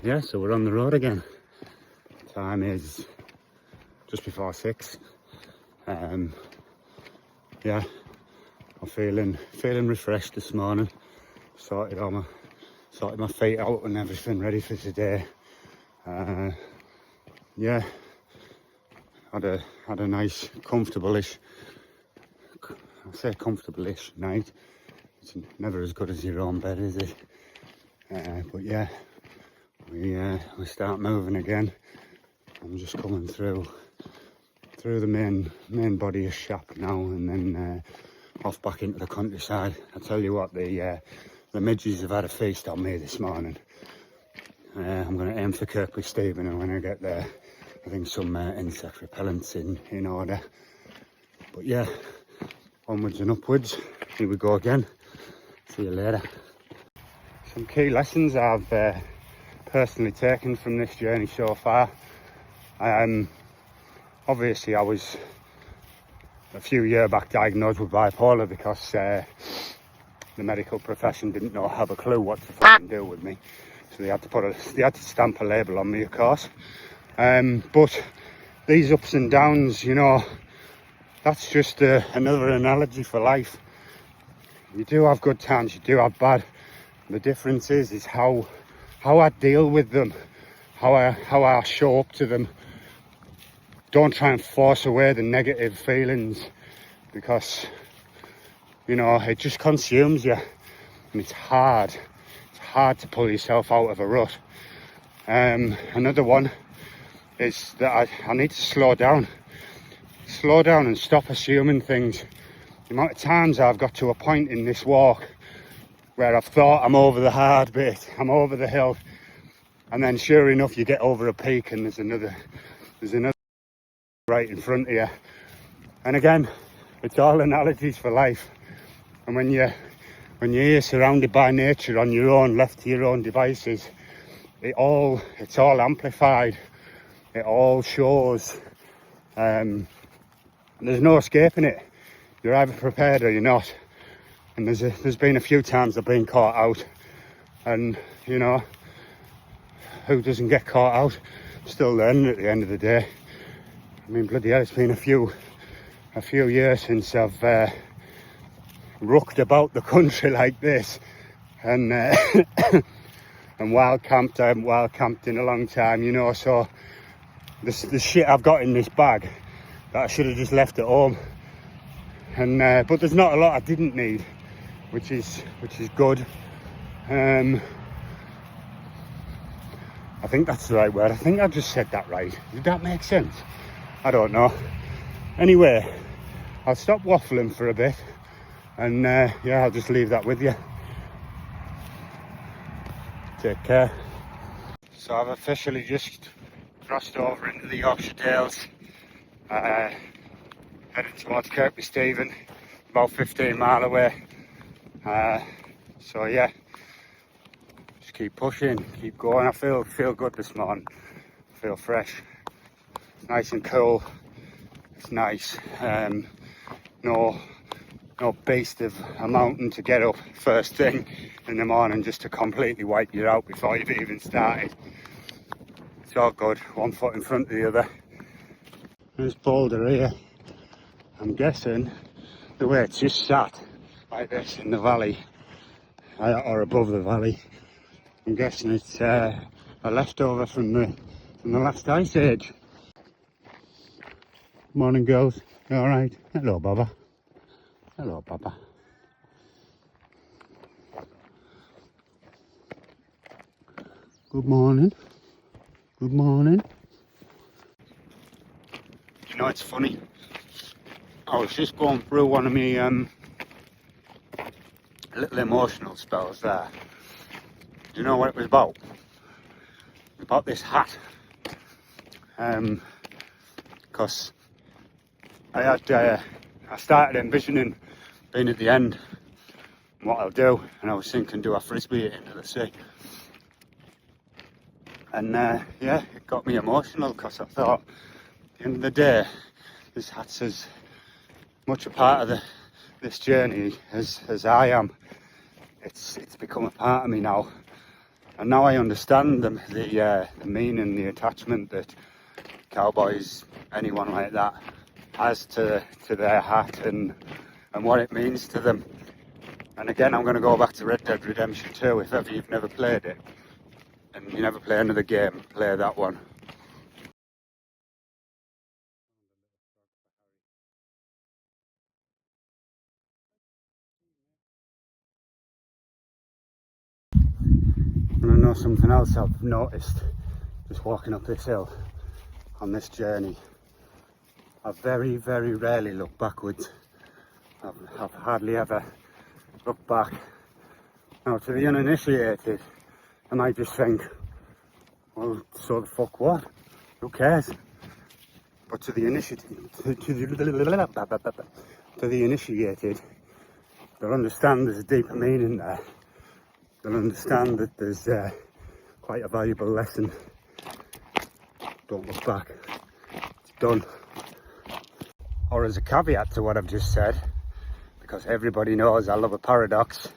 Yeah, so we're on the road again. Time is just before 6. Yeah, I'm feeling refreshed this morning. Sorted my feet out and everything ready for today. Yeah, had a nice comfortable-ish, I say comfortable-ish night. It's never as good as your own bed, is it? But yeah, we start moving again. I'm just coming through the main body of Shap now, and then off back into the countryside. I tell you what, the midges have had a feast on me this morning. I'm going to aim for Kirkby Stephen, and when I get there, I think some insect repellents in order. But yeah, onwards and upwards. Here we go again. See you later. Some key lessons I've personally taken from this journey so far. Obviously I was a few years back diagnosed with bipolar because the medical profession didn't have a clue what to fucking do with me, so they had to stamp a label on me, of course. But these ups and downs, you know, that's just another analogy for life. You do have good times, you do have bad. The difference is how I deal with them, how I show up to them. Don't try and force away the negative feelings, because, you know, it just consumes you, and it's hard to pull yourself out of a rut. Another one is that I need to slow down and stop assuming things. The amount of times I've got to a point in this walk where I've thought I'm over the hard bit, I'm over the hill, and then sure enough you get over a peak and there's another right in front of you. And again, it's all analogies for life. And when you're here surrounded by nature on your own, left to your own devices, it's all amplified. It all shows. There's no escaping it. You're either prepared or you're not. And there's been a few times I've been caught out, and you know, who doesn't get caught out? Still learning at the end of the day. I mean, bloody hell, it's been a few years since I've rucked about the country like this, and and wild camped. I haven't wild camped in a long time, you know. So the shit I've got in this bag that I should have just left at home, and but there's not a lot I didn't need, which is good. I think that's the right word. I think I just said that right. Did that make sense? I don't know. Anyway, I'll stop waffling for a bit, and yeah, I'll just leave that with you. Take care. So I've officially just crossed over into the Yorkshire Dales, heading towards Kirkby Stephen, about 15 mile away. So yeah, just keep pushing, keep going. I feel good this morning. I feel fresh. It's nice and cool. It's nice. No beast of a mountain to get up first thing in the morning just to completely wipe you out before you've even started. It's all good. One foot in front of the other. There's Boulder here. I'm guessing the way it's just sat like this in the valley, or above the valley, I'm guessing it's a leftover from the last ice age. Morning, girls. You all right? Hello, Baba. Hello, Baba. Good morning. Good morning. You know, it's funny. I was just going through one of my little emotional spells there. Do you know what it was about? About this hat. Because I started envisioning being at the end and what I'll do, and I was thinking, do I frisbee it into the sea? And yeah, it got me emotional, because I thought, at the end of the day, this hat's as much a part of this journey as I am. It's become a part of me now, And now I understand the meaning, the attachment that cowboys, anyone like that, has to their hat and what it means to them. And again, I'm going to go back to Red Dead Redemption 2. If ever you've never played it and you never play another game, play that one. And I know something else I've noticed just walking up this hill on this journey. I very, very rarely look backwards. I've hardly ever looked back. Now, to the uninitiated, I might just think, well, so the fuck what? Who cares? But to the initiated, they'll understand there's a deeper meaning there. They'll understand that there's quite a valuable lesson. Don't look back. It's done. Or as a caveat to what I've just said, because everybody knows I love a paradox.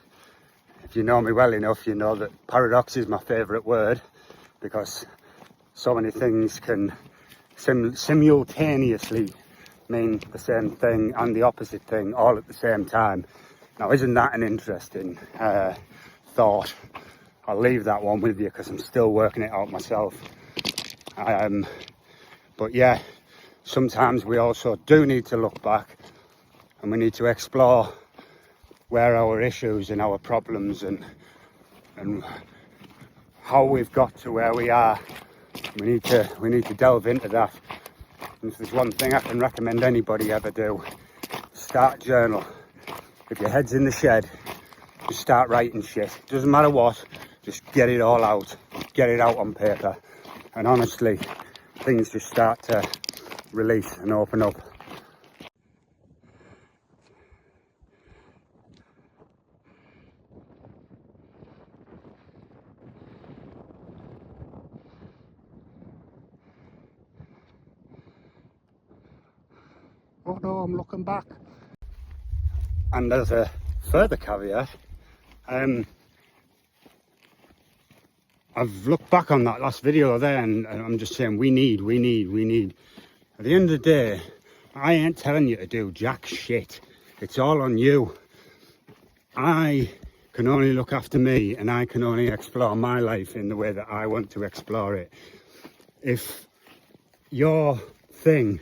If you know me well enough, you know that paradox is my favourite word, because so many things can simultaneously mean the same thing and the opposite thing all at the same time. Now, isn't that an interesting thought? I'll leave that one with you because I'm still working it out myself. But yeah, sometimes we also do need to look back and we need to explore where our issues and our problems and how we've got to where we are. We need to delve into that. And if there's one thing I can recommend anybody ever do, start a journal. If your head's in the shed, just start writing shit. Doesn't matter what, just get it all out. Get it out on paper. And honestly, things just start to release and open up. Oh no, I'm looking back. And as a further caveat, I've looked back on that last video there and I'm just saying we need. At the end of the day, I ain't telling you to do jack shit. It's all on you. I can only look after me and I can only explore my life in the way that I want to explore it. If your thing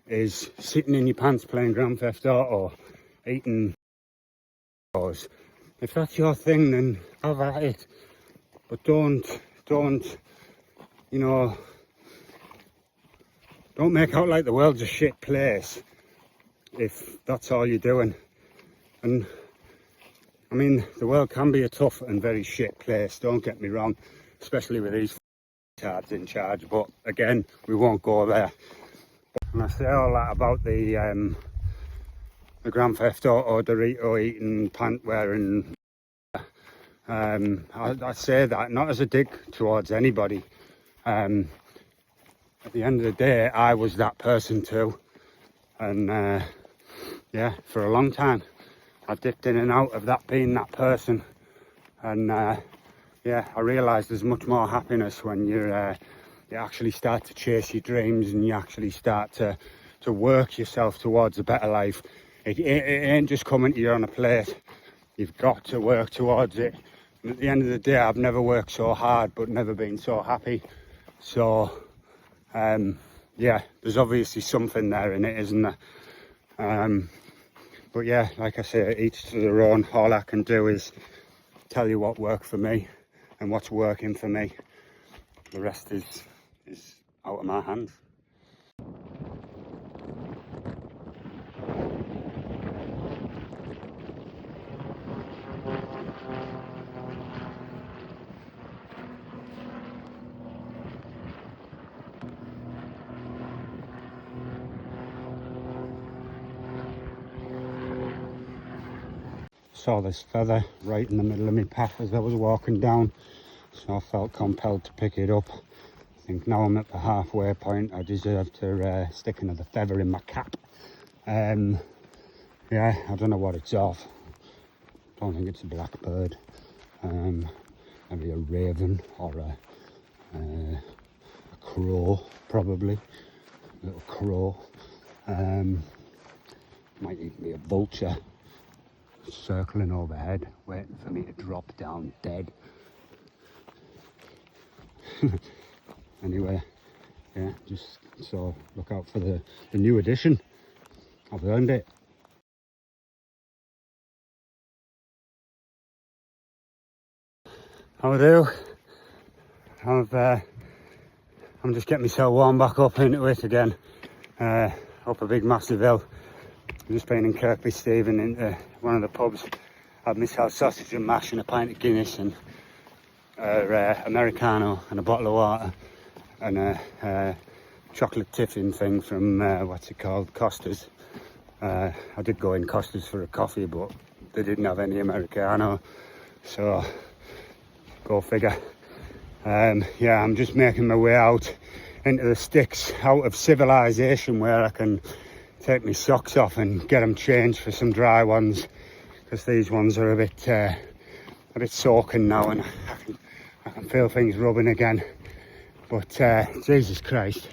is sitting in your pants playing Grand Theft Auto, eating those, if that's your thing, then have at it. But don't, you know, don't make out like the world's a shit place if that's all you're doing. And I mean, the world can be a tough and very shit place, don't get me wrong, especially with these cards in charge, but again, we won't go there. And I say all that about the Grand Theft Auto, Dorito eating, pant wearing. I say that not as a dig towards anybody. At the end of the day, I was that person too. And yeah, for a long time, I dipped in and out of that being that person. And yeah, I realised there's much more happiness when you actually start to chase your dreams and you actually start to work yourself towards a better life. It ain't just coming to you on a plate. You've got to work towards it. And at the end of the day, I've never worked so hard, but never been so happy. So, yeah, there's obviously something there in it, isn't there? But yeah, like I say, each to their own. All I can do is tell you what worked for me and what's working for me. The rest is out of my hands. Saw this feather right in the middle of my path as I was walking down, so I felt compelled to pick it up. I think now I'm at the halfway point, I deserve to stick another feather in my cap. Yeah, I don't know what it's of. Don't think it's a blackbird. maybe a raven or a crow, probably, a little crow. Might even be a vulture circling overhead, waiting for me to drop down dead. Anyway, yeah, just so look out for the new edition. I've earned it. How do? I'm just getting myself warmed back up into it again. Up a big massive hill. I've just been in Kirkby Stephen into one of the pubs. Had myself sausage and mash and a pint of Guinness and Americano and a bottle of water and a chocolate tiffin thing from what's it called, Costa's. I did go in Costa's for a coffee, but they didn't have any Americano, so go figure. Yeah, I'm just making my way out into the sticks, out of civilization, where I can take my socks off and get them changed for some dry ones, because these ones are a bit soaking now, and I can feel things rubbing again. But Jesus Christ,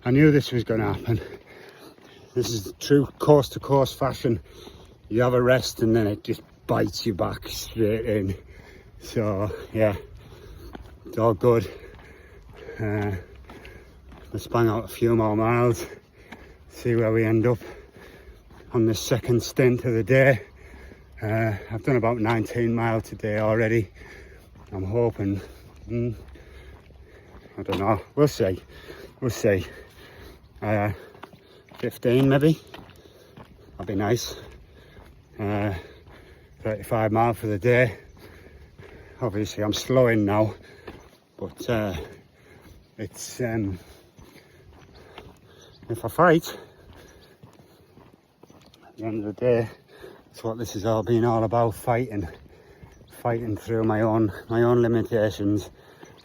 I knew this was going to happen. This is true coast to coast fashion. You have a rest and then it just bites you back straight in. So yeah, it's all good. Let's bang out a few more miles, see where we end up on the second stint of the day. I've done about 19 miles today already. I'm hoping, I don't know, we'll see. 15 maybe, that'd be nice. 35 miles for the day. Obviously I'm slowing now, but it's if I fight, at the end of the day, that's what this has all been all about, fighting through my own limitations,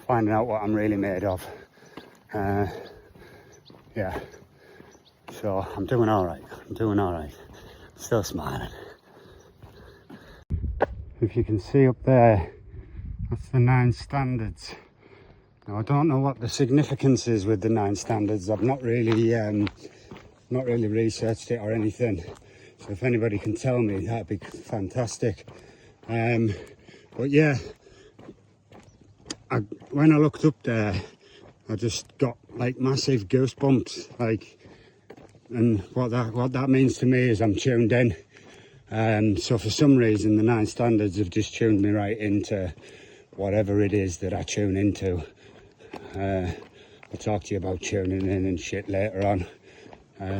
finding out what I'm really made of. Yeah, so I'm doing all right, still smiling. If you can see up there, that's the 9 standards. Now I don't know what the significance is with the 9 standards. I've not really researched it or anything, so if anybody can tell me, that'd be fantastic. But yeah, when I looked up there, I just got like massive goosebumps, like, and what that means to me is I'm tuned in. So for some reason the 9 standards have just tuned me right into whatever it is that I tune into. I'll talk to you about tuning in and shit later on,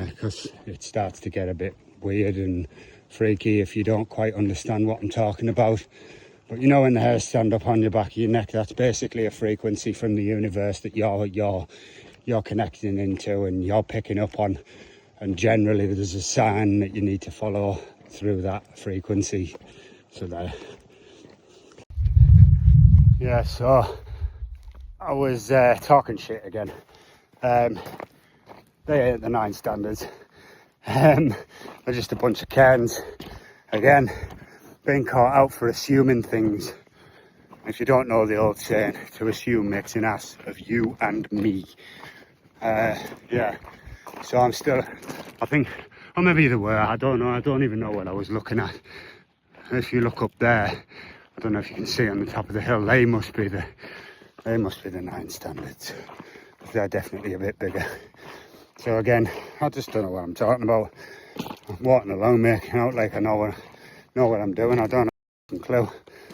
because it starts to get a bit weird and freaky if you don't quite understand what I'm talking about. But you know, when the hairs stand up on your back of your neck, that's basically a frequency from the universe that you're connecting into and you're picking up on, and generally there's a sign that you need to follow through that frequency. So there. Yeah, so I was talking shit again. They ain't the 9 standards. They're just a bunch of Cairns. Again, being caught out for assuming things. If you don't know the old saying, to assume makes an ass of you and me. Yeah, so I'm still, I think, or maybe they were, I don't know, I don't even know what I was looking at. If you look up there, I don't know if you can see on the top of the hill, they must be the 9 standards. They're definitely a bit bigger. So again, I just don't know what I'm talking about. I'm walking along, making out like I know what I'm doing. I don't have a clue.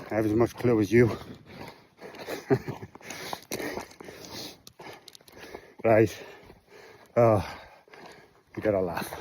I have as much clue as you. Right. Oh, you gotta laugh.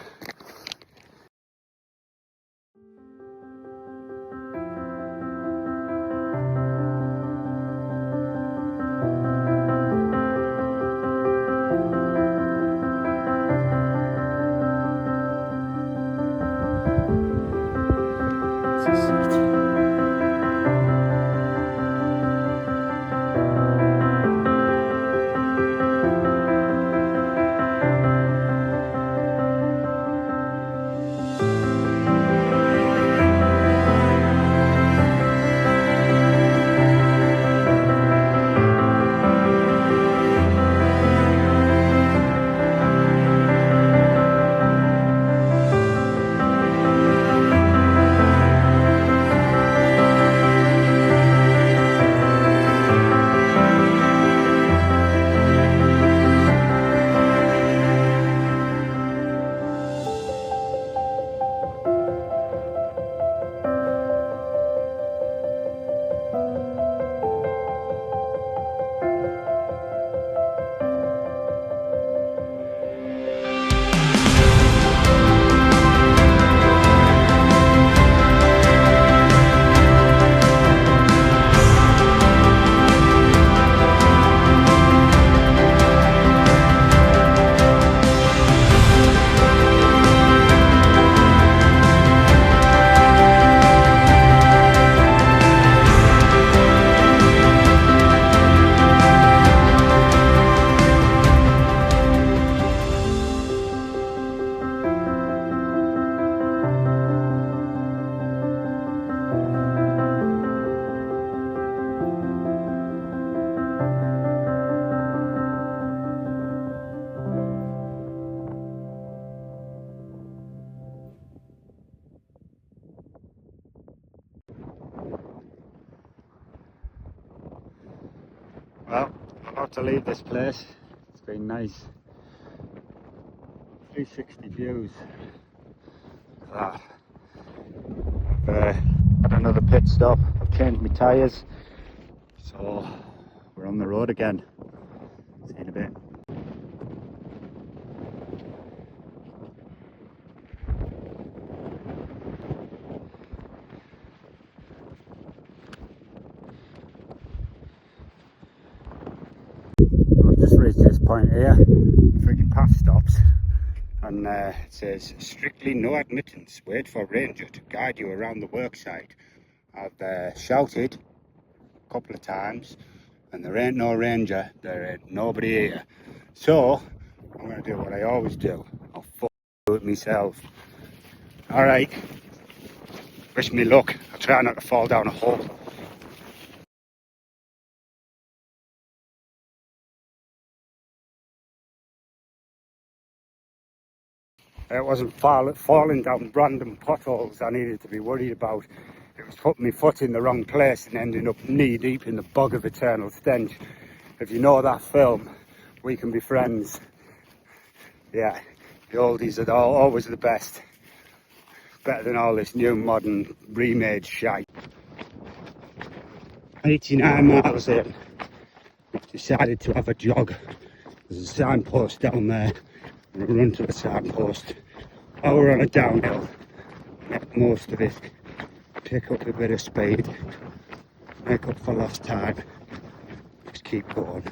to leave this place. It's been nice. 360 views. That. Had another pit stop. I've changed my tyres, so we're on the road again. See you in a bit. I've just reached this point here. Freaking path stops. And it says, strictly no admittance, wait for ranger to guide you around the worksite. I've shouted a couple of times, and there ain't no ranger, there ain't nobody here. So, I'm going to do what I always do. I'll do it myself. Alright, wish me luck. I'll try not to fall down a hole. It wasn't falling down random potholes I needed to be worried about. It was putting my foot in the wrong place and ending up knee deep in the bog of eternal stench. If you know that film, We Can Be Friends. Yeah, the oldies are always the best. Better than all this new modern remade shite. 89 miles in, I've decided to have a jog. There's a signpost down there. I'm gonna run to the signpost. While we're on a downhill, make most of it, pick up a bit of speed, make up for lost time, just keep going.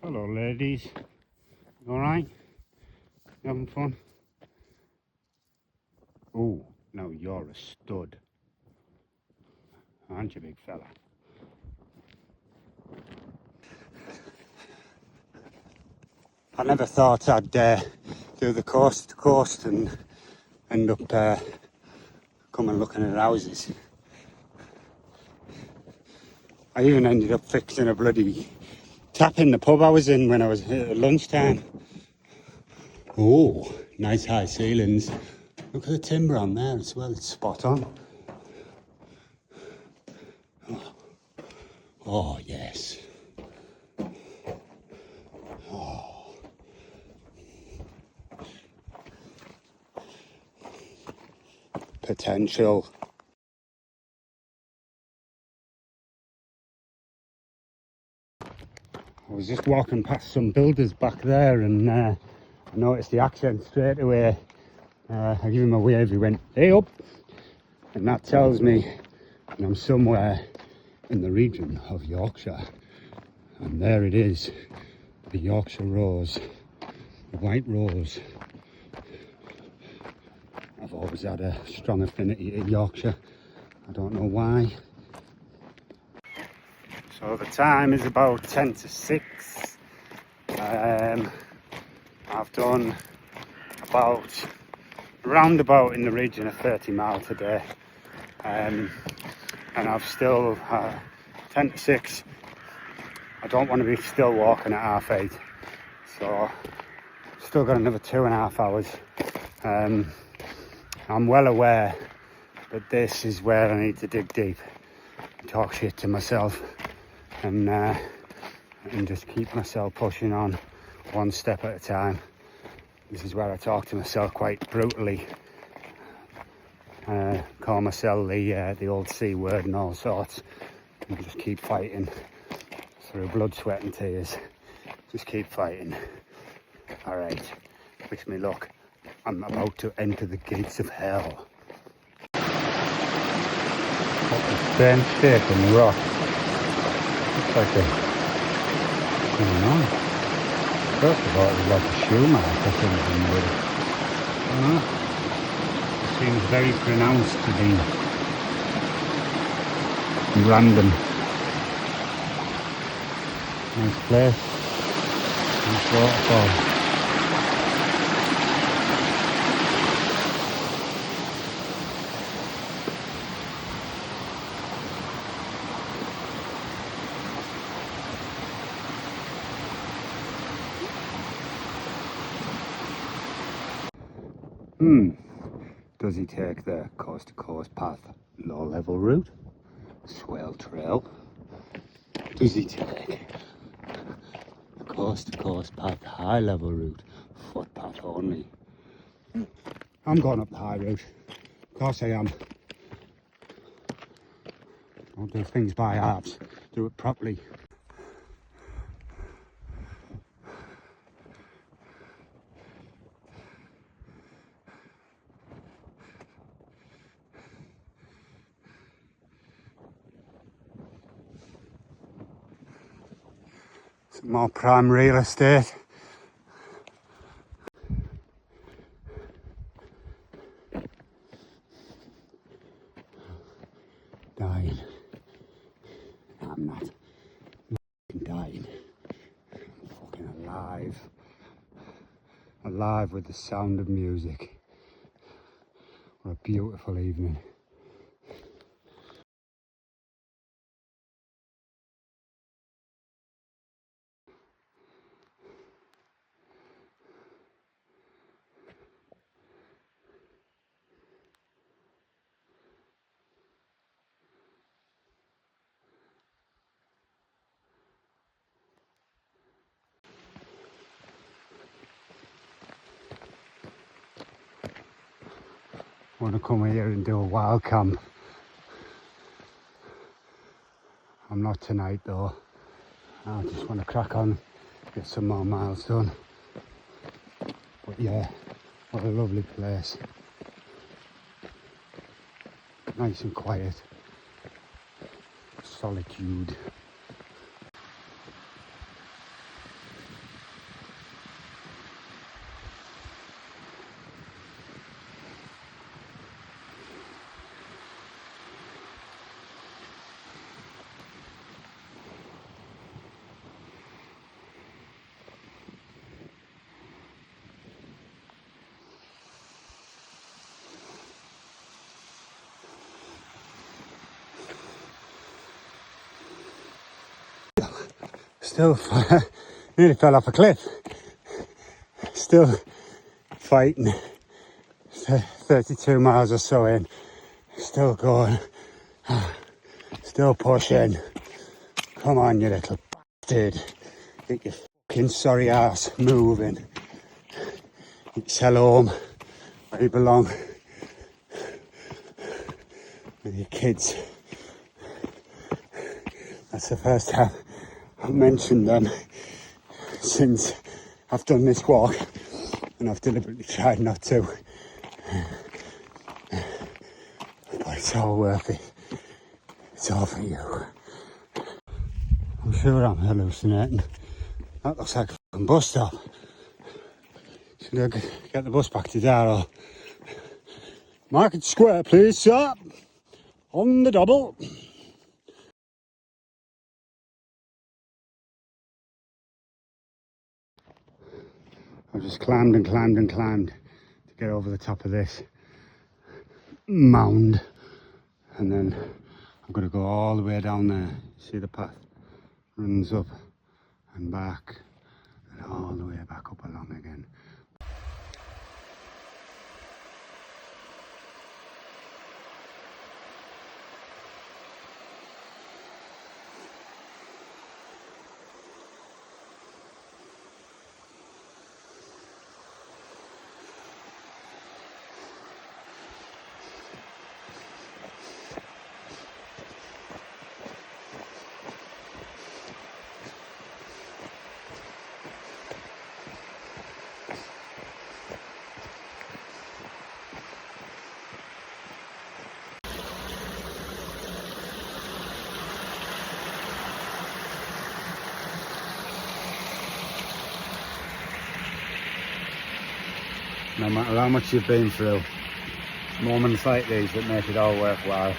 Hello ladies, you alright? You having fun? Oh, now you're a stud, aren't you, big fella? I never thought I'd do the coast to coast and end up coming looking at houses. I even ended up fixing a bloody tap in the pub I was in when I was at lunchtime. Oh, nice high ceilings. Look at the timber on there as well, it's spot on. Oh yes. Potential. I was just walking past some builders back there and I noticed the accent straight away. I give him a wave, he went, hey up! And that tells me that I'm somewhere in the region of Yorkshire. And there it is, the Yorkshire rose, the white rose. I've always had a strong affinity to Yorkshire, I don't know why. So the time is about 10 to 6. I've done roundabout in the region of 30 miles today. And I've still, 10 to 6, I don't want to be still walking at 8:30. So, still got another 2.5 hours. I'm well aware that this is where I need to dig deep, talk shit to myself, and just keep myself pushing on one step at a time. This is where I talk to myself quite brutally, call myself the old C word and all sorts, and just keep fighting through blood, sweat and tears. Just keep fighting. Alright, wish me luck. I'm about to enter the gates of hell. Stone shape and rock. Looks like a, I don't know. First of all, it was like a shoe mark or something with it. I don't know. It seems very pronounced to be random. Nice place. Nice waterfall. Does he take the coast to coast path? low level route, swale trail, dizzy take, coast to coast path, high level route, footpath only. I'm going up the high route, of course I am. Don't do things by halves, do it properly. Some more prime real estate. Dying. I'm not. I'm dying. I'm fucking alive. Alive with the sound of music. What a beautiful evening. I want to come here and do a wild camp. I'm not tonight though. I just want to crack on, get some more miles done. But yeah, what a lovely place. Nice and quiet. Solitude. Still, nearly fell off a cliff. Still fighting. 32 miles or so in. Still going. Still pushing. Come on, you little bastard. Get your fucking sorry ass moving. It's home where you belong. With your kids. That's the first time I've mentioned them since I've done this walk, and I've deliberately tried not to. But it's all worth it. It's all for you. I'm sure I'm hallucinating. That looks like a fucking bus stop. Should I get the bus back to Darrow? Market Square, please, sir. On the double. I've just climbed and climbed and climbed to get over the top of this mound, and then I'm going to go all the way down there. See the path runs up and back and all the way back up along again. No matter how much you've been through, moments like these that make it all worthwhile,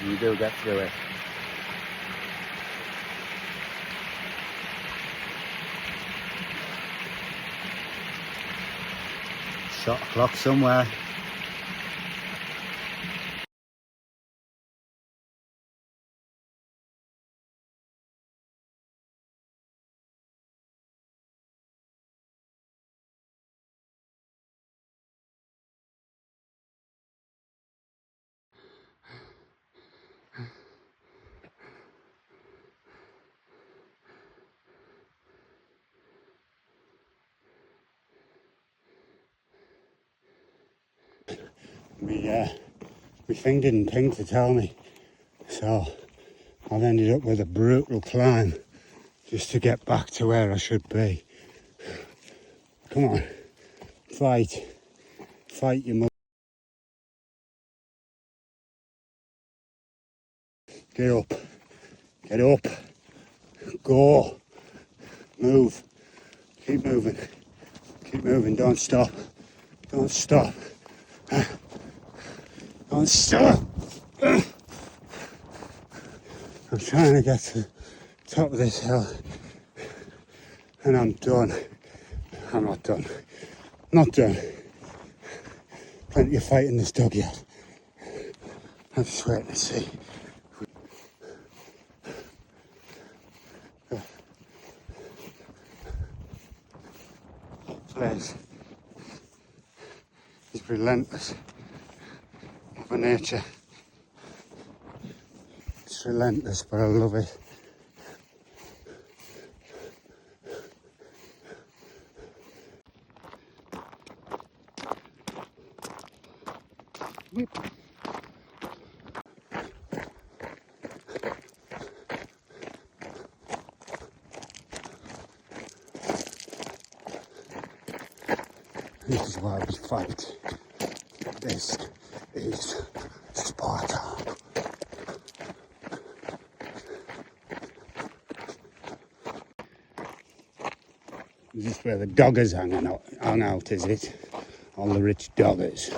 and you do get through it. Shot o'clock somewhere. my thing didn't ping to tell me, so I've ended up with a brutal climb just to get back to where I should be. Come on, fight your mother. Get up, go, move, keep moving, don't stop, don't stop, don't stop. I'm trying to get to the top of this hill and I'm done. I'm not done. Not done. Plenty of fight in this dog yet. I'm just waiting to see. Place is relentless. Mother Nature. It's relentless, but I love it. This is why we fight. This is Sparta. Is this where the doggers hang out, is it? All the rich doggers.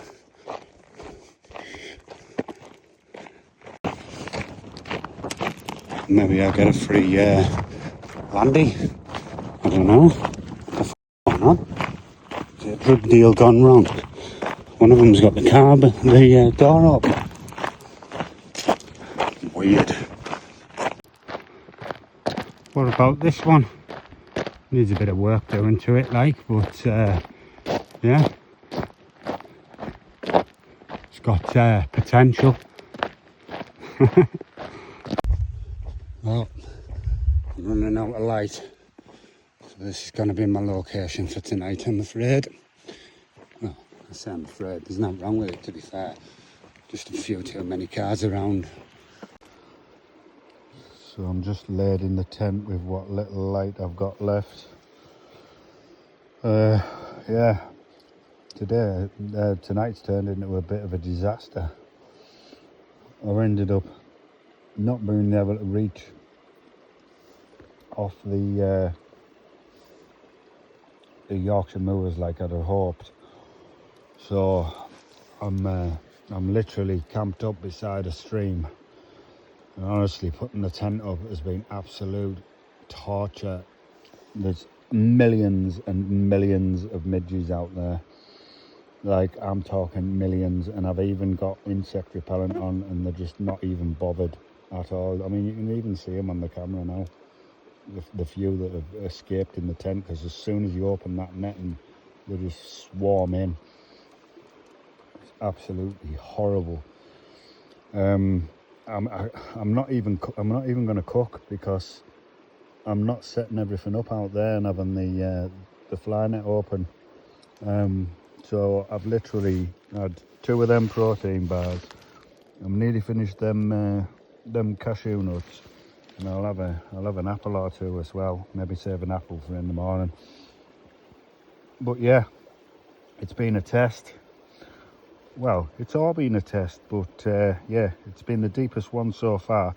Maybe I'll get a free landy. I don't know. Why not? Is it a drug deal gone wrong? One of them's got the door open. Weird. What about this one? Needs a bit of work doing to it, but yeah, it's got potential. Well, I'm running out of light, so this is going to be my location for tonight, I'm afraid. Well, I say I'm afraid, there's nothing wrong with it, to be fair. Just a few too many cars around. So I'm just laid in the tent with what little light I've got left. Yeah, tonight's turned into a bit of a disaster. I ended up not being able to reach off the Yorkshire moors like I'd have hoped. So I'm literally camped up beside a stream. And honestly, putting the tent up has been absolute torture. There's millions and millions of midges out there. Like, I'm talking millions, and I've even got insect repellent on and they're just not even bothered at all. I mean, you can even see them on the camera now, the few that have escaped in the tent, because as soon as you open that netting, they just swarm in. It's absolutely horrible. I'm not even going to cook, because I'm not setting everything up out there and having the fly net open. So I've literally had 2 of them protein bars. I'm nearly finished them cashew nuts, and I'll have an apple or 2 as well. Maybe save an apple for in the morning. But yeah, it's been a test. Well, it's all been a test, but yeah, it's been the deepest one so far.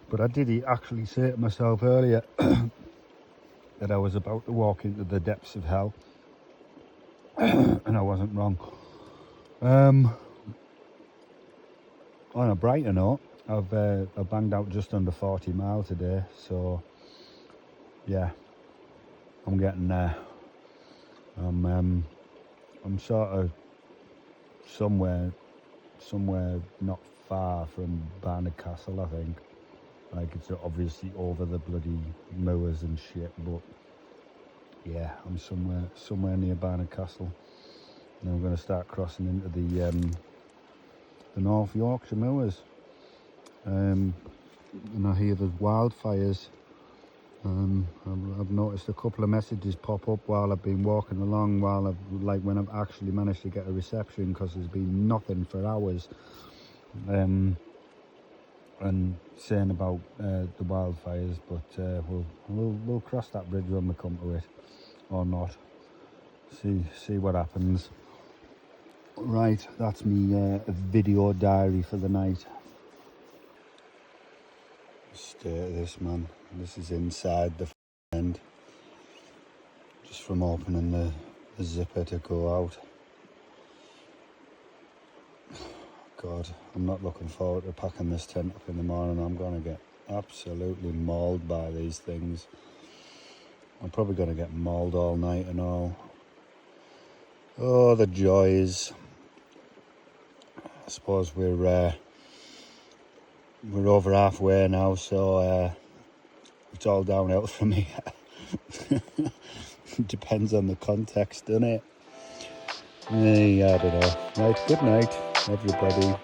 But I did actually say to myself earlier that I was about to walk into the depths of hell, and I wasn't wrong. On a brighter note, I've banged out just under 40 miles today, so yeah, I'm getting there. I'm sort of somewhere not far from Barnard Castle, I think. Like, it's obviously over the bloody moors and shit, but yeah, I'm somewhere near Barnard Castle. And I'm going to start crossing into the North Yorkshire moors. And I hear there's wildfires I've noticed a couple of messages pop up while I've been walking along, when I've actually managed to get a reception, because there's been nothing for hours. And saying about the wildfires, but we'll cross that bridge when we come to it, or not. See what happens. Right, that's me video diary for the night. Stare at this, man. This is inside the end, just from opening the zipper to go out. God, I'm not looking forward to packing this tent up in the morning. I'm going to get absolutely mauled by these things. I'm probably going to get mauled all night and all. Oh, the joys. I suppose we're over halfway now, so it's all downhill from here. Depends on the context, doesn't it? Yeah, I don't know. Right, good night, everybody.